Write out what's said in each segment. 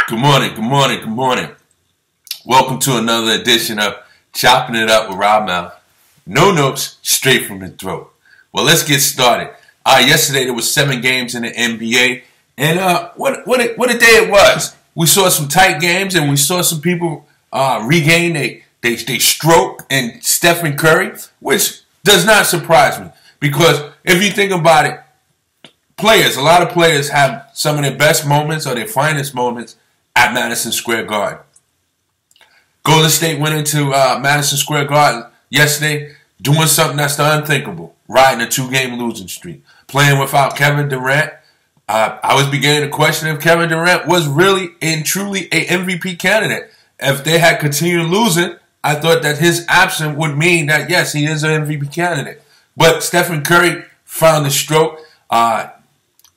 Good morning, good morning, good morning. Welcome to another edition of Chopping It Up with Ramel. No notes, straight from the throat. Well, let's get started. Yesterday there was 7 games in the NBA, and what a day it was. We saw some tight games, and we saw some people regain they stroke and Stephen Curry, which does not surprise me because if you think about it, a lot of players have some of their best moments or their finest moments at Madison Square Garden. Golden State went into Madison Square Garden yesterday doing something that's the unthinkable, riding a 2-game losing streak, playing without Kevin Durant. I was beginning to question if Kevin Durant was really and truly a MVP candidate. If they had continued losing, I thought that his absence would mean that, yes, he is an MVP candidate. But Stephen Curry found the stroke.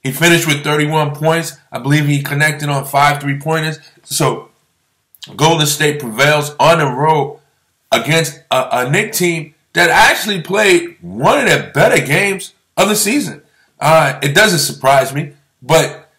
He finished with 31 points. I believe he connected on 5 3-pointers. So Golden State prevails on the road against a Knicks team that actually played one of their better games of the season. It doesn't surprise me, but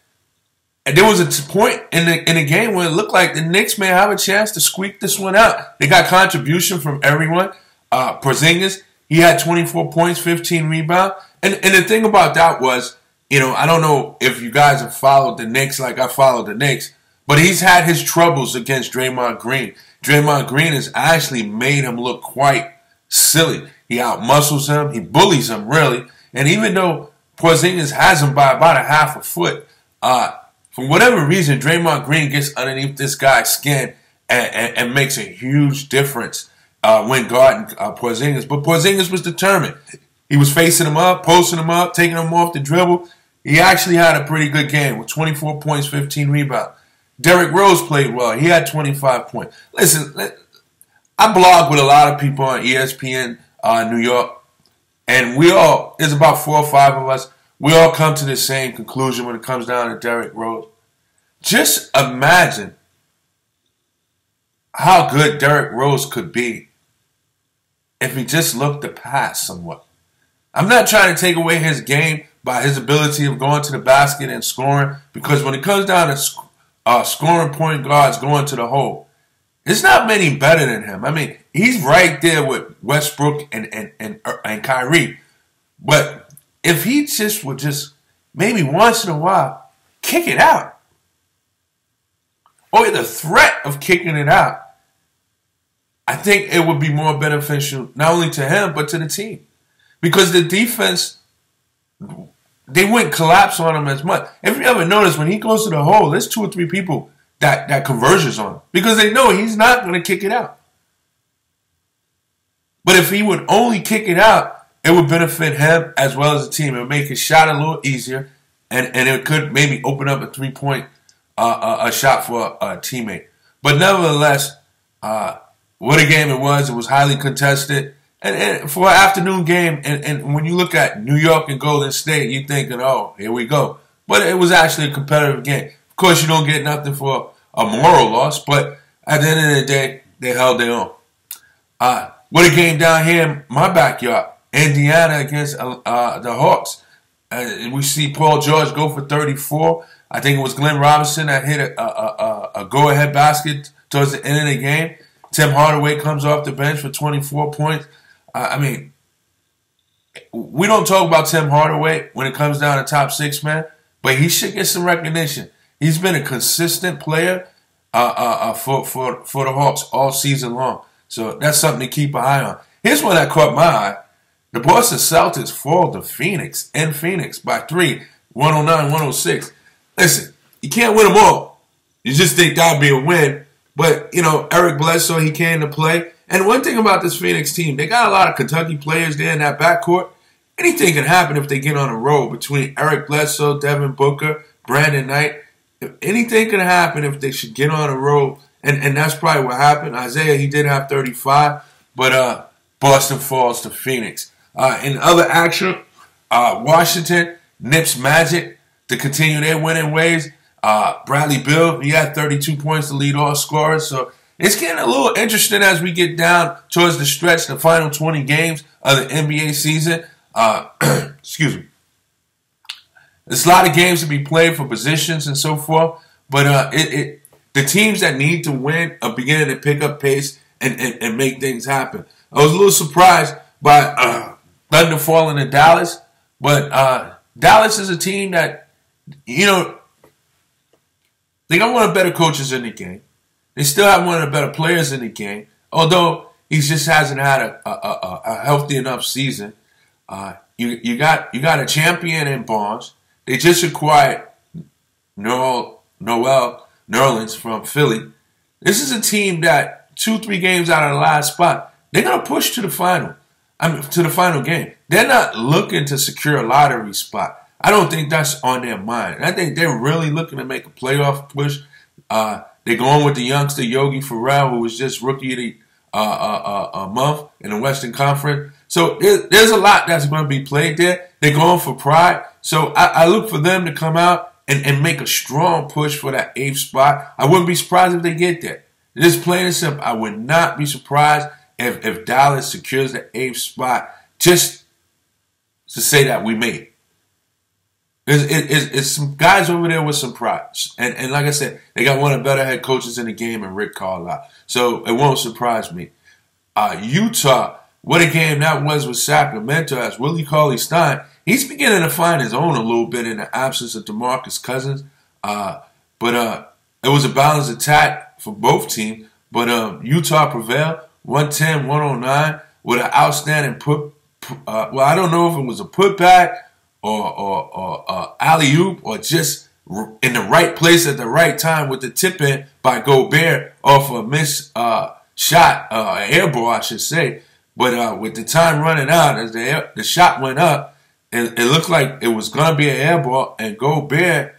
there was a point in the game where it looked like the Knicks may have a chance to squeak this one out. They got contribution from everyone. Porzingis, he had 24 points, 15 rebounds. And the thing about that was, I don't know if you guys have followed the Knicks like I followed the Knicks, but he's had his troubles against Draymond Green. Draymond Green has actually made him look quite silly. He outmuscles him. He bullies him, really. And even though Porzingis has him by about a half a foot, for whatever reason, Draymond Green gets underneath this guy's skin and makes a huge difference when guarding Porzingis. But Porzingis was determined. He was facing him up, posting him up, taking him off the dribble. He actually had a pretty good game with 24 points, 15 rebounds. Derrick Rose played well. He had 25 points. Listen, I blog with a lot of people on ESPN New York, and there's about 4 or 5 of us, we all come to the same conclusion when it comes down to Derrick Rose. Just imagine how good Derrick Rose could be if he just looked to pass somewhat. I'm not trying to take away his game by his ability of going to the basket and scoring, because when it comes down to scoring point guards going to the hole, there's not many better than him. I mean, he's right there with Westbrook and Kyrie. But if he would just maybe once in a while kick it out, or the threat of kicking it out, I think it would be more beneficial not only to him but to the team. Because the defense, they wouldn't collapse on him as much. If you ever notice, when he goes to the hole, there's 2 or 3 people that converges on him because they know he's not going to kick it out. But if he would only kick it out, it would benefit him as well as the team. It would make his shot a little easier, and it could maybe open up a 3-point a shot for a teammate. But nevertheless, what a game it was. It was highly contested. And for an afternoon game, and when you look at New York and Golden State, you're thinking, oh, here we go. But it was actually a competitive game. Of course, you don't get nothing for a moral loss, but at the end of the day, they held their own. What a game down here in my backyard. Indiana against the Hawks. We see Paul George go for 34. I think it was Glenn Robinson that hit a go-ahead basket towards the end of the game. Tim Hardaway comes off the bench for 24 points. I mean, we don't talk about Tim Hardaway when it comes down to top 6 man, but he should get some recognition. He's been a consistent player for the Hawks all season long. So that's something to keep an eye on. Here's one that caught my eye. The Boston Celtics fall to Phoenix by 3, 109-106. Listen, you can't win them all. You just think that'd be a win. But, Eric Bledsoe, he came to play. And one thing about this Phoenix team, they got a lot of Kentucky players there in that backcourt. Anything can happen if they get on a roll between Eric Bledsoe, Devin Booker, Brandon Knight. Anything can happen if they should get on a roll. And that's probably what happened. Isaiah, he did have 35. But Boston falls to Phoenix. In other action, Washington nips Magic to continue their winning ways. Bradley Beal, he had 32 points to lead all scorers. So it's getting a little interesting as we get down towards the stretch, the final 20 games of the NBA season. Excuse me. There's a lot of games to be played for positions and so forth, but the teams that need to win are beginning to pick up pace and make things happen. I was a little surprised by Thunder falling to Dallas, but Dallas is a team that, you know, they got one of the better coaches in the game. They still have one of the better players in the game, although he just hasn't had a healthy enough season. You got a champion in Barnes. They just acquired Noel Nerlens from Philly. This is a team that 2-3 games out of the last spot, they're gonna push to the final. To the final game. They're not looking to secure a lottery spot. I don't think that's on their mind. I think they're really looking to make a playoff push. They're going with the youngster Yogi Ferrell, who was just rookie of the month in the Western Conference. So there's a lot that's going to be played there. They're going for pride. So I look for them to come out and make a strong push for that 8th spot. I wouldn't be surprised if they get there. Just plain and simple, I would not be surprised if Dallas secures the 8th spot, just to say that we made it. It's some guys over there with some pride. And like I said, they got one of the better head coaches in the game in Rick Carlisle. So it won't surprise me. Utah, what a game that was with Sacramento as Willie Cauley-Stein. He's beginning to find his own a little bit in the absence of DeMarcus Cousins. But it was a balanced attack for both teams. But Utah prevailed, 110-109, with an outstanding well, I don't know if it was a putback or alley-oop or just in the right place at the right time with the tip-in by Gobert off a missed shot, air ball, I should say. But with the time running out, as the shot went up, it looked like it was going to be an air ball, and Gobert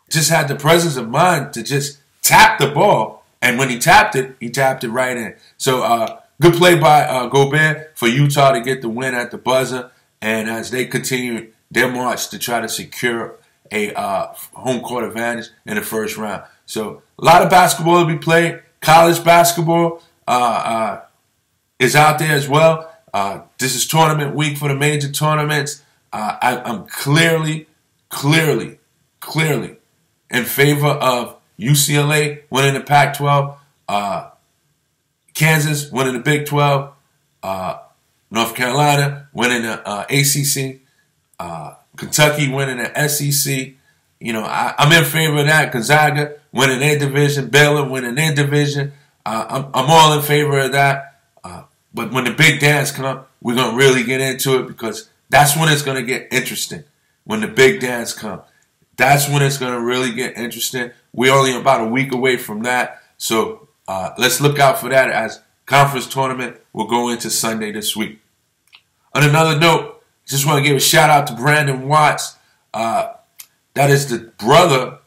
just had the presence of mind to just tap the ball. And when he tapped it right in. So good play by Gobert for Utah to get the win at the buzzer. And as they continue their march to try to secure a home court advantage in the first round. So a lot of basketball to be played. College basketball is out there as well. This is tournament week for the major tournaments. I'm clearly in favor of UCLA winning the Pac-12, Kansas winning the Big 12, North Carolina winning the ACC, Kentucky winning the SEC. You know, I'm in favor of that. Gonzaga winning their division, Baylor winning their division. I'm all in favor of that. But when the big dance comes, we're going to really get into it because that's when it's going to get interesting, when the big dance comes. That's when it's going to really get interesting. We're only about a week away from that. So let's look out for that as conference tournament will go into Sunday this week. On another note, just want to give a shout out to Brandon Watts. That is the brother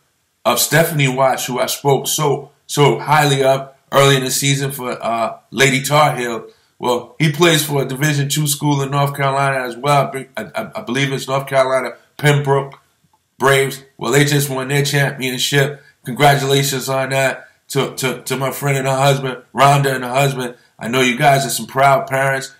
of Stephanie Watts, who I spoke so highly of early in the season for Lady Tar Heel. Well, he plays for a Division II school in North Carolina as well. I believe it's North Carolina Pembroke Braves. Well, they just won their championship. Congratulations on that to my friend and her husband, Rhonda and her husband. I know you guys are some proud parents.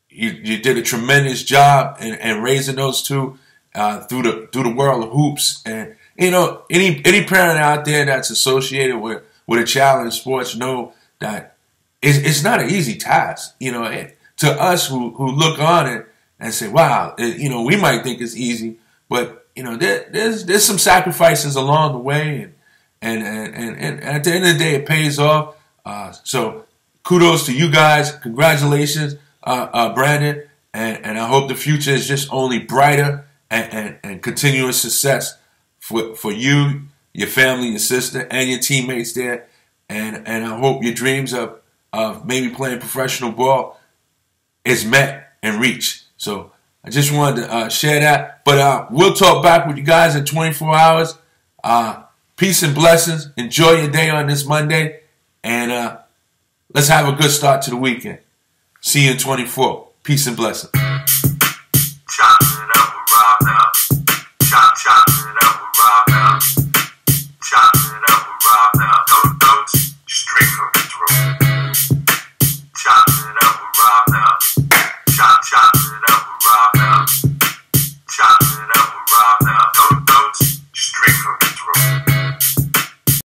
You did a tremendous job in raising those two through the world of hoops. And you know, any parent out there that's associated with a child in sports know that it's not an easy task. You know, to us who look on it and say, wow, we might think it's easy, but there's some sacrifices along the way, and at the end of the day, it pays off. So kudos to you guys. Congratulations, Brandon, and I hope the future is just only brighter and continuous success for you, your family, your sister, and your teammates there. And I hope your dreams of maybe playing professional ball is met and reached. So I just wanted to share that. But we'll talk back with you guys in 24 hours. Peace and blessings. Enjoy your day on this Monday. And let's have a good start to the weekend. See you in 24. Peace and blessings.